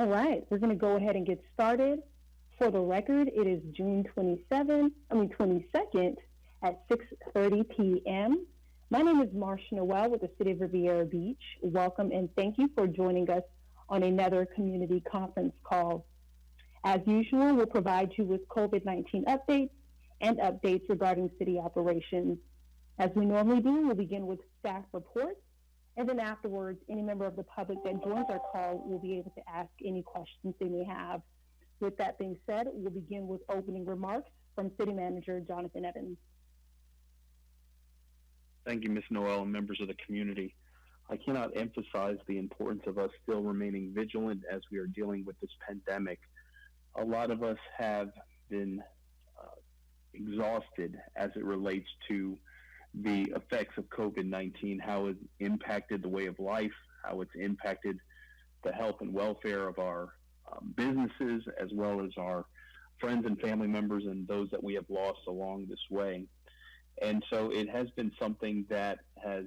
All right, we're going to go ahead and get started. For the record, it is June 22nd at 6:30 p.m. My name is Marsha Noel with the City of Riviera Beach. Welcome and thank you for joining us on another community conference call. As usual, we'll provide you with COVID-19 updates and updates regarding city operations. As we normally do, we'll begin with staff reports, and then afterwards, any member of the public that joins our call will be able to ask any questions they may have. With that being said, we'll begin with opening remarks from City Manager Jonathan Evans. Thank you, Ms. Noel, and members of the community. I cannot emphasize the importance of us still remaining vigilant as we are dealing with this pandemic. A lot of us have been exhausted as it relates to the effects of COVID-19, how it impacted the way of life, how it's impacted the health and welfare of our businesses, as well as our friends and family members and those that we have lost along this way. And so it has been something that has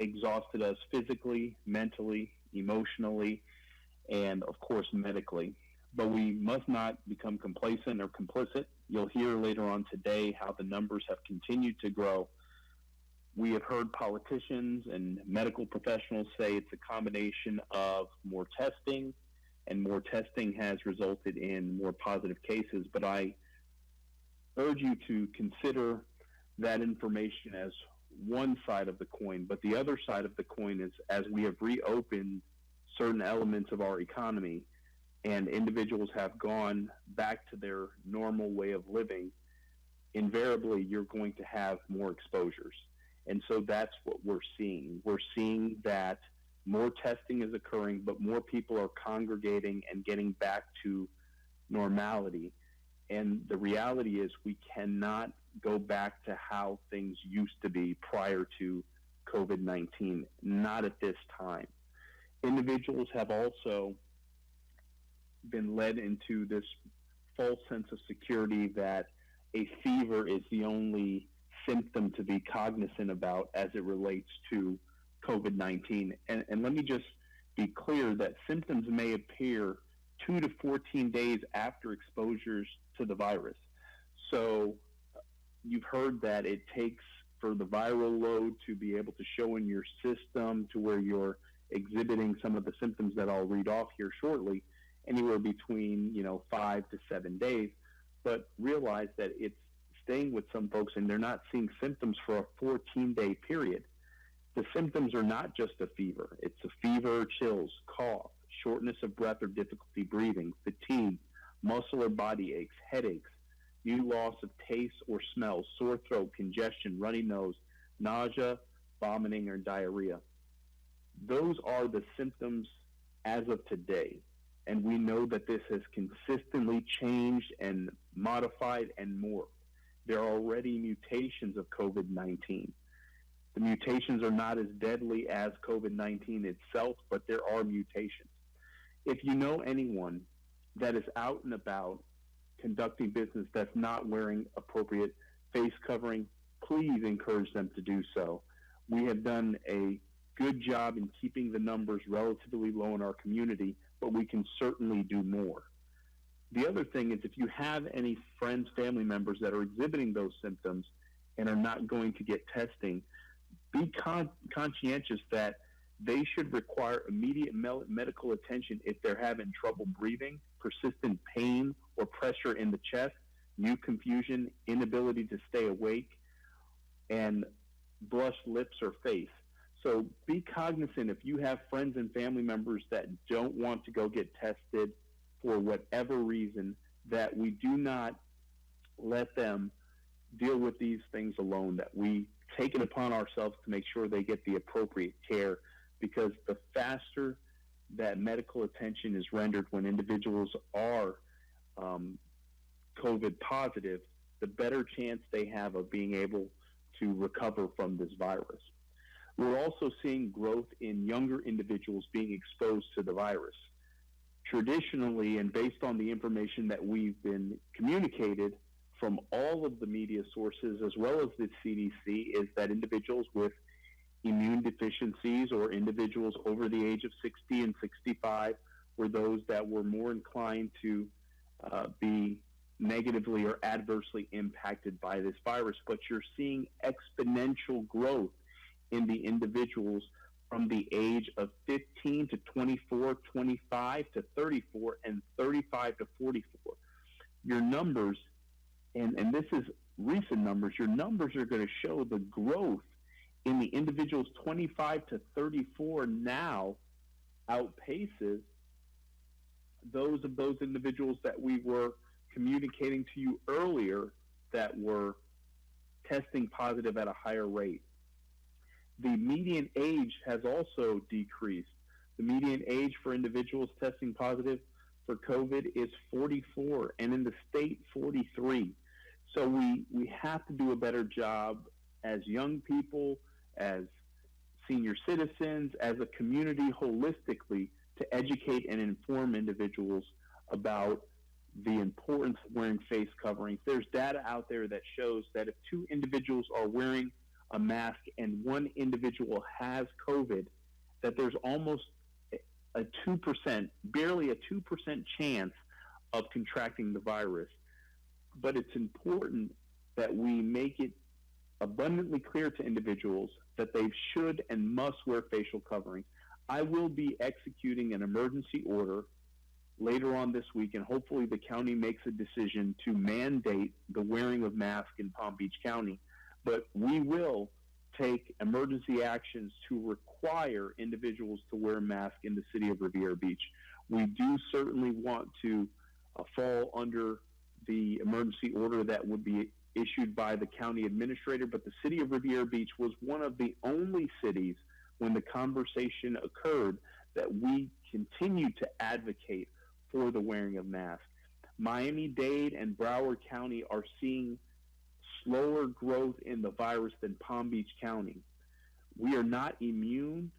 exhausted us physically, mentally, emotionally, and of course medically. But we must not become complacent or complicit. You'll hear later on today how the numbers have continued to grow. We have heard politicians and medical professionals say it's a combination of more testing, and more testing has resulted in more positive cases. But I urge you to consider that information as one side of the coin. But the other side of the coin is, as we have reopened certain elements of our economy and individuals have gone back to their normal way of living, invariably you're going to have more exposures. And so that's what we're seeing. We're seeing that more testing is occurring, but more people are congregating and getting back to normality. And the reality is we cannot go back to how things used to be prior to COVID-19, not at this time. Individuals have also been led into this false sense of security that a fever is the only symptom to be cognizant about as it relates to COVID-19. And let me just be clear that symptoms may appear 2 to 14 days after exposures to the virus. So you've heard that it takes for the viral load to be able to show in your system to where you're exhibiting some of the symptoms that I'll read off here shortly, anywhere between 5 to 7 days. But realize that it's staying with some folks and they're not seeing symptoms for a 14-day period. The symptoms are not just a fever. It's a fever, chills, cough, shortness of breath or difficulty breathing, fatigue, muscle or body aches, headaches, new loss of taste or smell, sore throat, congestion, runny nose, nausea, vomiting, or diarrhea. Those are the symptoms as of today. And we know that this has consistently changed and modified and morphed. There are already mutations of COVID-19. The mutations are not as deadly as COVID-19 itself, but there are mutations. If you know anyone that is out and about conducting business that's not wearing appropriate face covering, please encourage them to do so. We have done a good job in keeping the numbers relatively low in our community, but we can certainly do more. The other thing is, if you have any friends, family members that are exhibiting those symptoms and are not going to get testing, be conscientious that they should require immediate medical attention if they're having trouble breathing, persistent pain or pressure in the chest, new confusion, inability to stay awake, and blushed lips or face. So be cognizant if you have friends and family members that don't want to go get tested for whatever reason, that we do not let them deal with these things alone, that we take it upon ourselves to make sure they get the appropriate care, because the faster that medical attention is rendered when individuals are COVID positive, the better chance they have of being able to recover from this virus. We're also seeing growth in younger individuals being exposed to the virus. Traditionally, and based on the information that we've been communicated from all of the media sources as well as the CDC, is that individuals with immune deficiencies or individuals over the age of 60 and 65 were those that were more inclined to be negatively or adversely impacted by this virus. But you're seeing exponential growth in the individuals from the age of 15 to 24, 25 to 34, and 35 to 44. Your numbers, and this is recent numbers, your numbers are going to show the growth in the individuals 25 to 34 now outpaces those individuals that we were communicating to you earlier that were testing positive at a higher rate. The median age has also decreased. The median age for individuals testing positive for COVID is 44, and in the state, 43. So we have to do a better job as young people, as senior citizens, as a community holistically to educate and inform individuals about the importance of wearing face coverings. There's data out there that shows that if two individuals are wearing a mask and one individual has COVID, that there's almost a 2%, barely a 2% chance of contracting the virus. But it's important that we make it abundantly clear to individuals that they should and must wear facial coverings. I will be executing an emergency order later on this week, and hopefully the county makes a decision to mandate the wearing of masks in Palm Beach County. But we will take emergency actions to require individuals to wear masks in the city of Riviera Beach. We do certainly want to fall under the emergency order that would be issued by the county administrator, but the city of Riviera Beach was one of the only cities when the conversation occurred that we continued to advocate for the wearing of masks. Miami-Dade and Broward County are seeing slower growth in the virus than Palm Beach County. We are not immune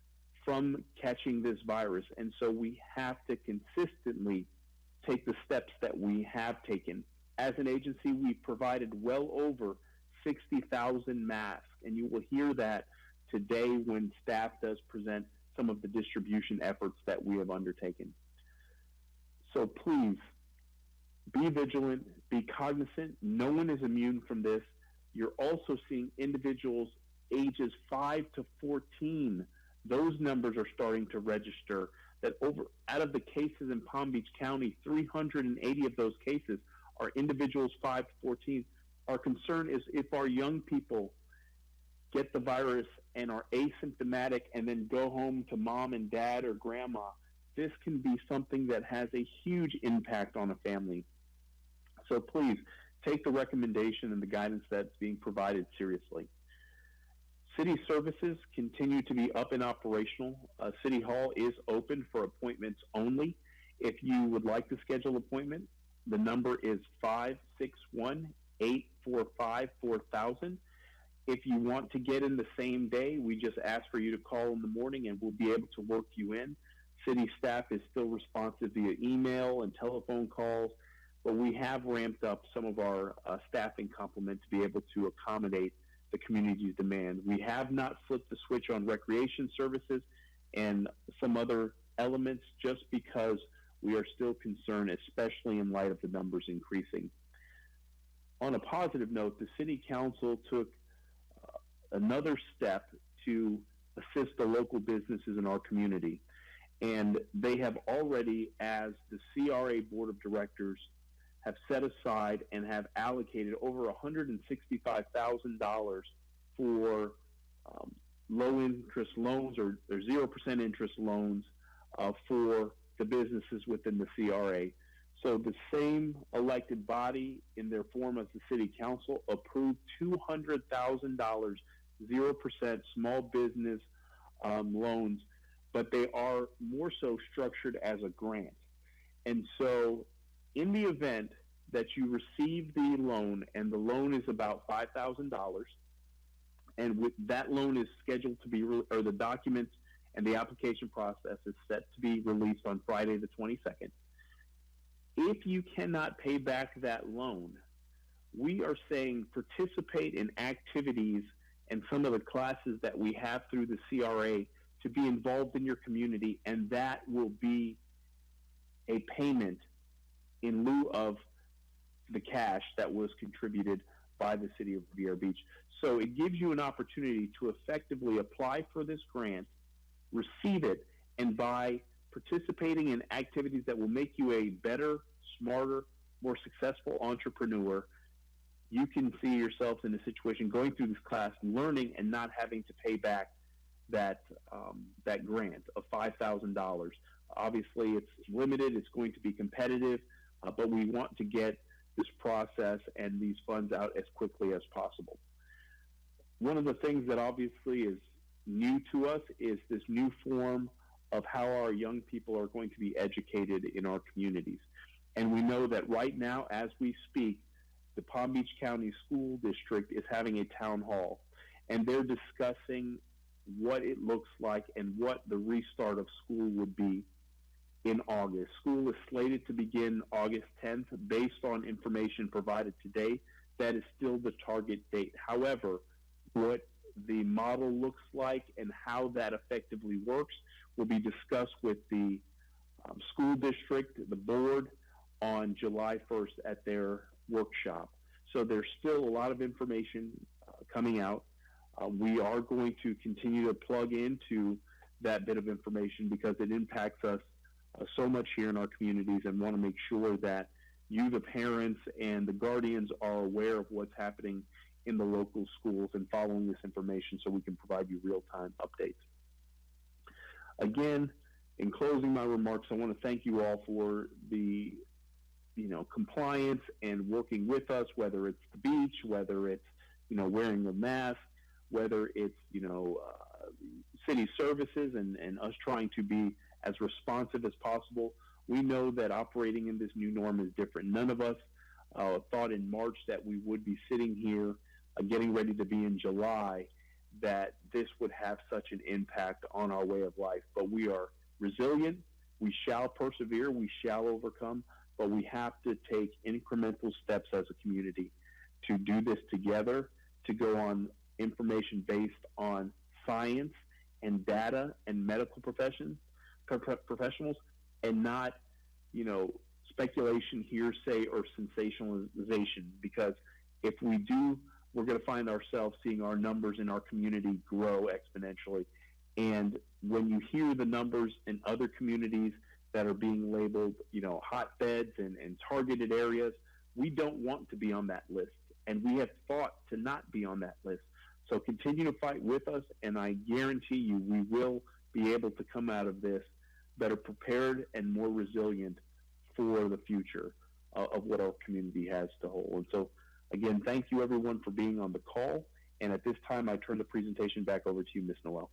from catching this virus, and so we have to consistently take the steps that we have taken. As an agency, we've provided well over 60,000 masks, and you will hear that today when staff does present some of the distribution efforts that we have undertaken. So please, be vigilant, be cognizant. No one is immune from this. You're also seeing individuals ages 5 to 14. Those numbers are starting to register. That out of the cases in Palm Beach County, 380 of those cases are individuals 5 to 14. Our concern is if our young people get the virus and are asymptomatic and then go home to mom and dad or grandma, this can be something that has a huge impact on a family. So please take the recommendation and the guidance that's being provided seriously. City services continue to be up and operational. City Hall is open for appointments only. If you would like to schedule an appointment, the number is 561-845-4000. If you want to get in the same day, we just ask for you to call in the morning and we'll be able to work you in. City staff is still responsive via email and telephone calls, but we have ramped up some of our staffing complement to be able to accommodate the community's demand. We have not flipped the switch on recreation services and some other elements just because we are still concerned, especially in light of the numbers increasing. On a positive note, the City Council took another step to assist the local businesses in our community. And they have already, as the CRA Board of Directors, have set aside and have allocated over $165,000 for low-interest loans or 0% interest loans for the businesses within the CRA. So the same elected body in their form as the City Council approved $200,000 0% small business loans, but they are more so structured as a grant. And so in the event that you receive the loan, and the loan is about $5,000, and with that loan is scheduled to be, or the documents and the application process is set to be released on Friday the 22nd. If you cannot pay back that loan, we are saying participate in activities and some of the classes that we have through the CRA to be involved in your community, and that will be a payment in lieu of the cash that was contributed by the city of Riviera Beach. So it gives you an opportunity to effectively apply for this grant, receive it, and by participating in activities that will make you a better, smarter, more successful entrepreneur, you can see yourself in a situation going through this class, learning, and not having to pay back that grant of $5,000. Obviously, it's limited. It's going to be competitive, but we want to get this process and these funds out as quickly as possible. One of the things that obviously is new to us is this new form of how our young people are going to be educated in our communities. And we know that right now, as we speak, the Palm Beach County School District is having a town hall, and they're discussing what it looks like and what the restart of school would be in August. School is slated to begin August 10th based on information provided today. That is still the target date. However, what the model looks like and how that effectively works will be discussed with the school district, the board, on July 1st at their workshop. So there's still a lot of information coming out. We are going to continue to plug into that bit of information because it impacts us so much here in our communities, and want to make sure that you, the parents, and the guardians are aware of what's happening in the local schools and following this information so we can provide you real-time updates. Again, in closing my remarks, I want to thank you all for the compliance and working with us, whether it's the beach, whether it's wearing a mask, whether it's city services and us trying to be as responsive as possible. We know that operating in this new norm is different. None of us thought in March that we would be sitting here getting ready to be in July, that this would have such an impact on our way of life. But we are resilient. We shall persevere. We shall overcome. But we have to take incremental steps as a community to do this together, to go on information based on science and data and medical professionals, and not, speculation, hearsay, or sensationalization. Because if we do, we're going to find ourselves seeing our numbers in our community grow exponentially. And when you hear the numbers in other communities that are being labeled, hotbeds and targeted areas, we don't want to be on that list. And we have fought to not be on that list. So continue to fight with us, and I guarantee you we will be able to come out of this better prepared and more resilient for the future of what our community has to hold. And so, again, thank you, everyone, for being on the call. And at this time, I turn the presentation back over to you, Ms. Noel.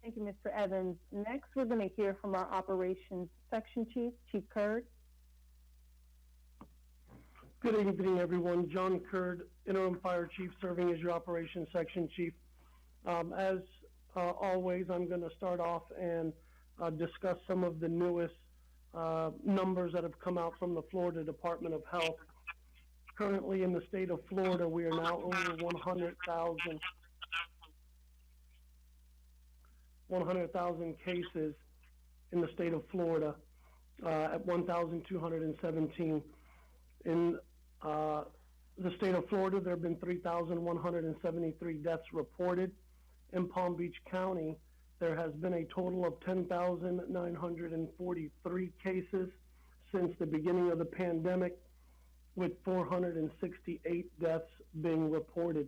Thank you, Mr. Evans. Next, we're going to hear from our Operations Section Chief, Chief Curd. Good evening, everyone. John Curd, Interim Fire Chief, serving as your Operations Section Chief. As always, I'm going to start off and discuss some of the newest numbers that have come out from the Florida Department of Health. Currently in the state of Florida, we are now over 100,000 cases in the state of Florida, at 1,217. In the state of Florida, there have been 3,173 deaths reported. In Palm Beach County, there has been a total of 10,943 cases since the beginning of the pandemic, with 468 deaths being reported.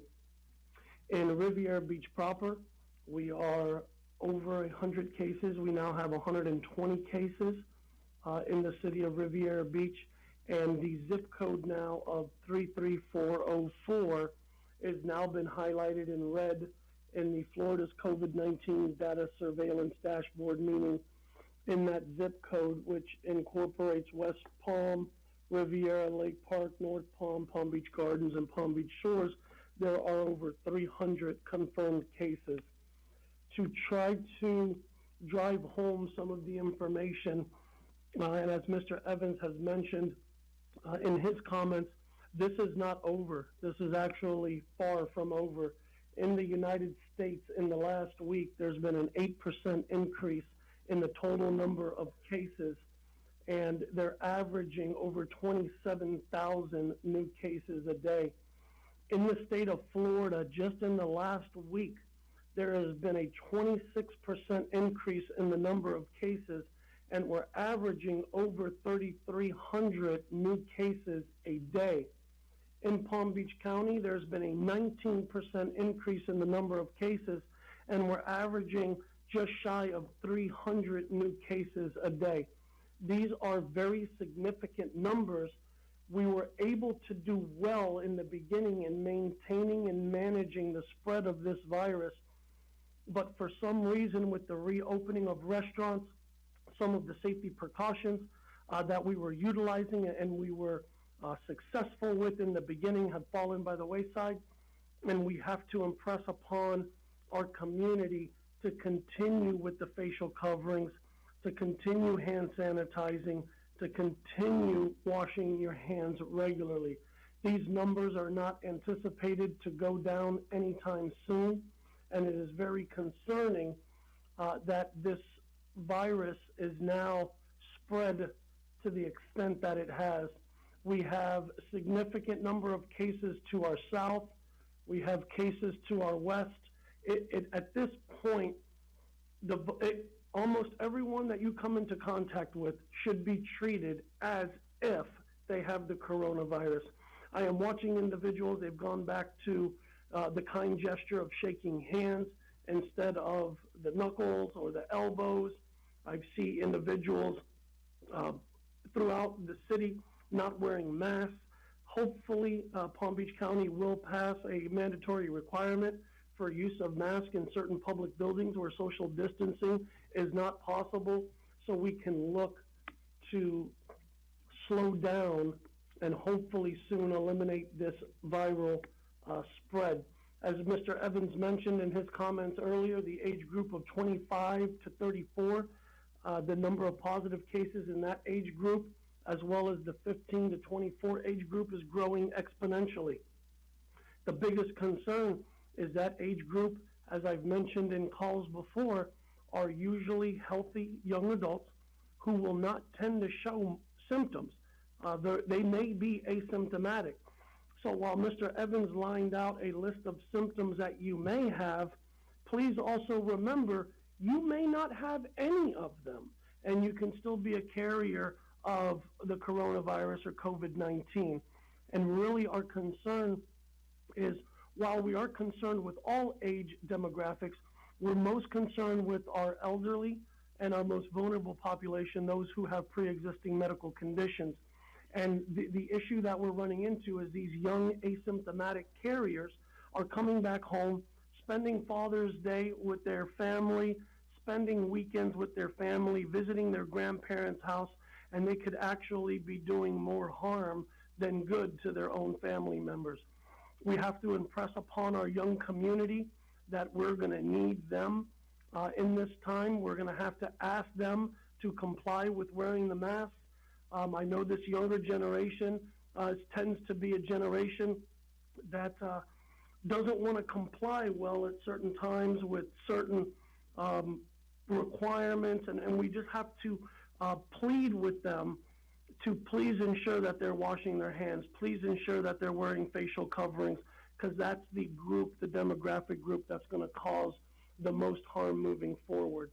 In Riviera Beach proper, we are over 100 cases. We now have 120 cases in the city of Riviera Beach, and the zip code now of 33404 has now been highlighted in red in the Florida's COVID-19 data surveillance dashboard, meaning in that zip code, which incorporates West Palm, Riviera, Lake Park, North Palm, Palm Beach Gardens, and Palm Beach Shores, there are over 300 confirmed cases. To try to drive home some of the information, and as Mr. Evans has mentioned in his comments, this is not over. This is actually far from over. In the United States, in the last week, there's been an 8% increase in the total number of cases, and they're averaging over 27,000 new cases a day. In the state of Florida, just in the last week, there has been a 26% increase in the number of cases, and we're averaging over 3,300 new cases a day. In Palm Beach County, there's been a 19% increase in the number of cases, and we're averaging just shy of 300 new cases a day. These are very significant numbers. We were able to do well in the beginning in maintaining and managing the spread of this virus, but for some reason, with the reopening of restaurants, some of the safety precautions that we were utilizing and we were successful with in the beginning have fallen by the wayside, and we have to impress upon our community to continue with the facial coverings, to continue hand sanitizing, to continue washing your hands regularly. These numbers are not anticipated to go down anytime soon, and it is very concerning that this virus is now spread to the extent that it has. We have a significant number of cases to our south. We have cases to our west. At this point, almost everyone that you come into contact with should be treated as if they have the coronavirus. I am watching individuals, they've gone back to the kind gesture of shaking hands instead of the knuckles or the elbows. I see individuals throughout the city not wearing masks. Hopefully, Palm Beach County will pass a mandatory requirement for use of masks in certain public buildings where social distancing is not possible, so we can look to slow down and hopefully soon eliminate this viral spread. As Mr. Evans mentioned in his comments earlier, the age group of 25 to 34, the number of positive cases in that age group, as well as the 15 to 24 age group, is growing exponentially. The biggest concern is that age group, as I've mentioned in calls before, are usually healthy young adults who will not tend to show symptoms. They may be asymptomatic. So while Mr. Evans lined out a list of symptoms that you may have, please also remember you may not have any of them, and you can still be a carrier of the coronavirus or COVID-19. And really our concern is, while we are concerned with all age demographics, we're most concerned with our elderly and our most vulnerable population, those who have pre-existing medical conditions. And the issue that we're running into is these young asymptomatic carriers are coming back home, spending Father's Day with their family, spending weekends with their family, visiting their grandparents' house, and they could actually be doing more harm than good to their own family members. We have to impress upon our young community that we're going to need them in this time. We're going to have to ask them to comply with wearing the mask. I know this younger generation tends to be a generation that doesn't want to comply well at certain times with certain requirements, and we just have to plead with them to please ensure that they're washing their hands, please ensure that they're wearing facial coverings, because that's the group, the demographic group that's going to cause the most harm moving forward.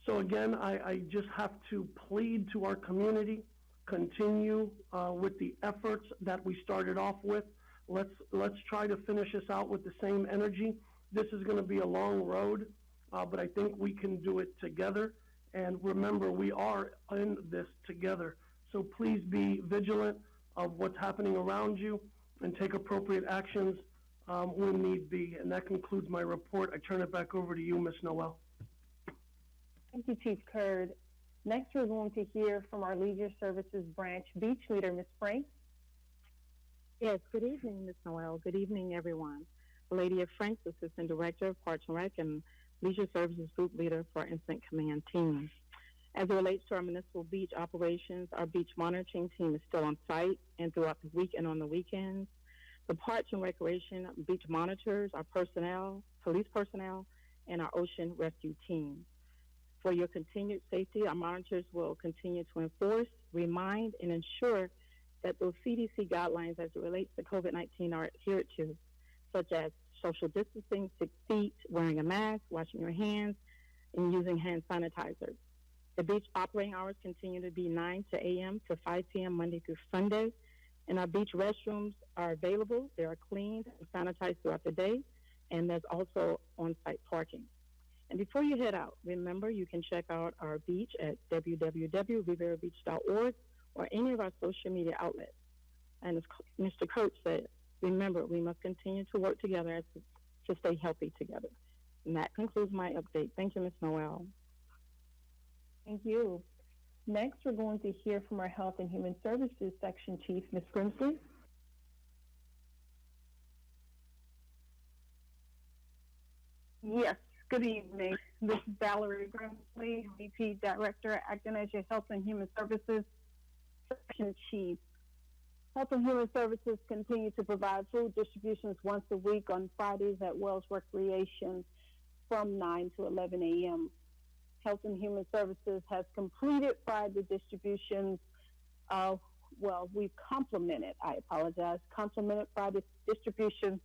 So again, I just have to plead to our community, continue with the efforts that we started off with. Let's try to finish this out with the same energy. This is going to be a long road, but I think we can do it together. And remember, we are in this together. So please be vigilant of what's happening around you and take appropriate actions when need be. And that concludes my report. I turn it back over to you, Ms. Noel. Thank you, Chief Curd. Next, we're going to hear from our Leisure Services Branch Beach Leader, Ms. Franks. Yes, good evening, Ms. Noel. Good evening, everyone. Lady of Franks, Assistant Director of Parks and Rec and Leisure Services Group Leader for Incident Command Team. As it relates to our municipal beach operations, our beach monitoring team is still on site and throughout the week and on the weekends. The Parks and Recreation beach monitors, our personnel, police personnel, and our ocean rescue team. For your continued safety, our monitors will continue to enforce, remind, and ensure that those CDC guidelines as it relates to COVID-19 are adhered to, such as social distancing, 6 feet, wearing a mask, washing your hands, and using hand sanitizer. The beach operating hours continue to be 9 a.m. to 5 p.m. Monday through Sunday, and our beach restrooms are available. They are cleaned and sanitized throughout the day, and there's also on-site parking. And before you head out, remember you can check out our beach at www.rivierabeach.org or any of our social media outlets. And as Mr. Coach said, remember, we must continue to work together to stay healthy together. And that concludes my update. Thank you, Ms. Noel. Thank you. Next, we're going to hear from our Health and Human Services Section Chief, Ms. Grimsley. Yes, good evening. This is Valerie Grimsley, VP Director, acting as your Health and Human Services Section Chief. Health and Human Services continue to provide food distributions once a week on Fridays at Wells Recreation from 9 to 11 a.m. Health and Human Services has completed Friday distributions. We've complemented Friday distributions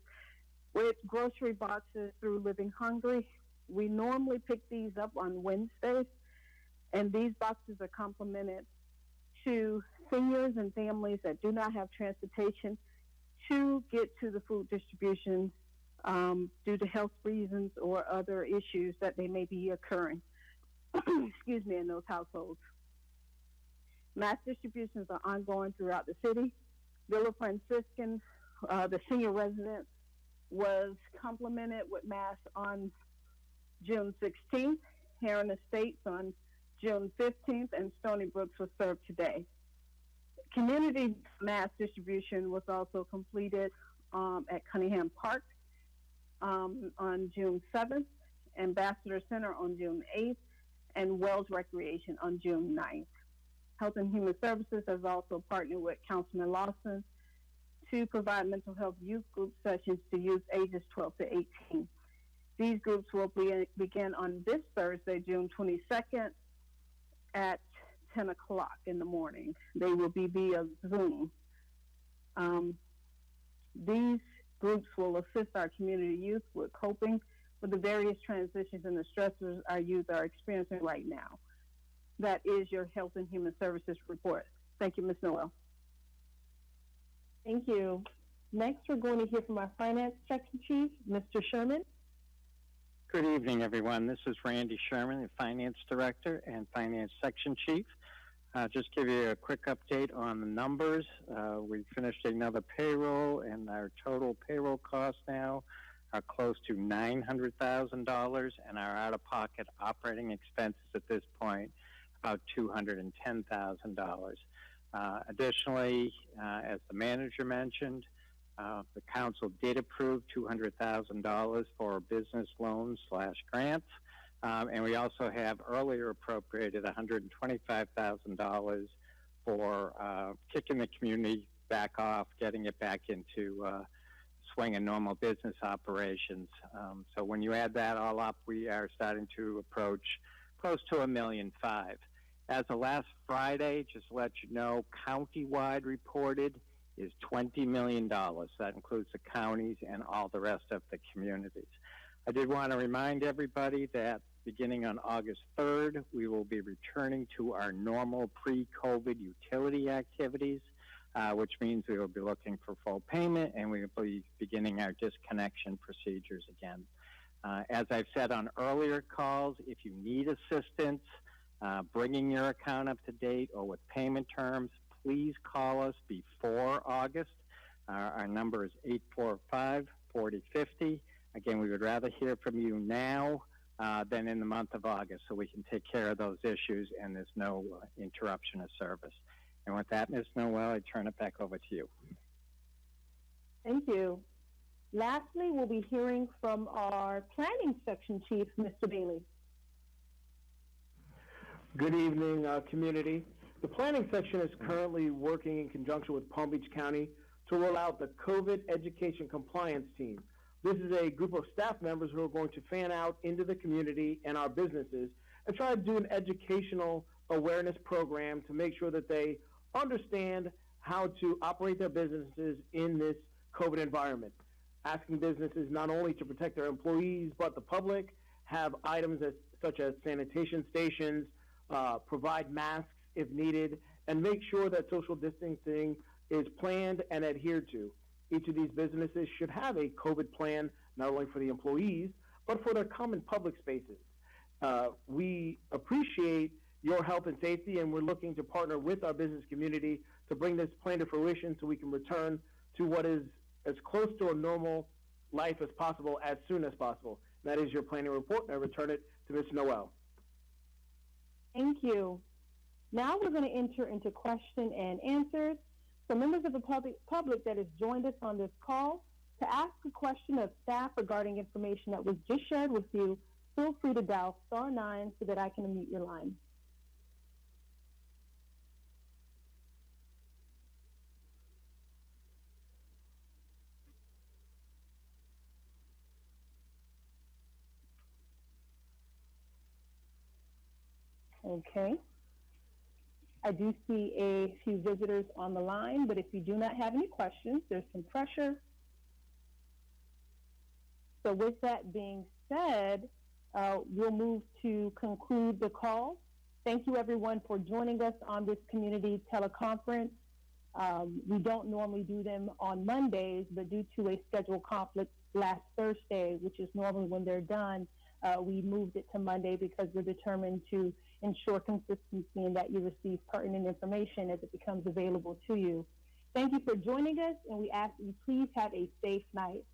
with grocery boxes through Living Hungry. We normally pick these up on Wednesdays, and these boxes are complemented to seniors and families that do not have transportation to get to the food distributions due to health reasons or other issues that they may be occurring in those households. Mass distributions are ongoing throughout the city. Villa Franciscan, the senior residence, was complemented with mass on June 16th, Heron Estates on June 15th, and Stony Brooks was served today. Community mass distribution was also completed at Cunningham Park on June 7th, Ambassador Center on June 8th, and Wells Recreation on June 9th. Health and Human Services has also partnered with Councilman Lawson to provide mental health youth group sessions to youth ages 12 to 18. These groups will begin on this Thursday, June 22nd at 10 o'clock in the morning. They will be via Zoom. These groups will assist our community youth with coping with the various transitions and the stressors our youth are experiencing right now. That is your Health and Human Services report. Thank you, Ms. Noel. Thank you. Next, we're going to hear from our Finance Section Chief, Mr. Sherman. Good evening, everyone. This is Randy Sherman, the Finance Director and Finance Section Chief. Just give you a quick update on the numbers. We finished another payroll, and our total payroll costs now are close to $900,000, and our out-of-pocket operating expenses at this point about $210,000. Additionally, as the manager mentioned, the council did approve $200,000 for business loans / grants, and we also have earlier appropriated $125,000 for kicking the community back off, getting it back into swing of normal business operations. So when you add that all up, we are starting to approach close to $1.5 million. As of last Friday, just to let you know, countywide reported is $20 million. That includes the counties and all the rest of the communities. I did want to remind everybody that beginning on August 3rd, we will be returning to our normal pre-COVID utility activities, which means we will be looking for full payment, and we will be beginning our disconnection procedures again. As I've said on earlier calls, if you need assistance bringing your account up to date or with payment terms, please call us before August. Our number is 845-4050. Again, we would rather hear from you now than in the month of August, so we can take care of those issues and there's no interruption of service. And with that, Ms. Noel, I turn it back over to you. Thank you. Lastly, we'll be hearing from our Planning Section Chief, Mr. Bailey. Good evening, community. The Planning Section is currently working in conjunction with Palm Beach County to roll out the COVID Education Compliance Team. This is a group of staff members who are going to fan out into the community and our businesses and try to do an educational awareness program to make sure that they understand how to operate their businesses in this COVID environment. Asking businesses not only to protect their employees, but the public, have items such as sanitation stations, provide masks if needed, and make sure that social distancing is planned and adhered to. Each of these businesses should have a COVID plan, not only for the employees, but for their common public spaces. We appreciate your health and safety, and we're looking to partner with our business community to bring this plan to fruition so we can return to what is as close to a normal life as possible as soon as possible. That is your planning report, and I return it to Ms. Noel. Thank you. Now we're going to enter into question and answers. So members of the public that has joined us on this call, to ask a question of staff regarding information that was just shared with you, feel free to dial *9 so that I can unmute your line. Okay. I do see a few visitors on the line, but if you do not have any questions, there's some pressure. So with that being said, we'll move to conclude the call. Thank you everyone for joining us on this community teleconference. We don't normally do them on Mondays, but due to a schedule conflict last Thursday, which is normally when they're done, we moved it to Monday because we're determined to ensure consistency and that you receive pertinent information as it becomes available to you. Thank you for joining us, and we ask that you please have a safe night.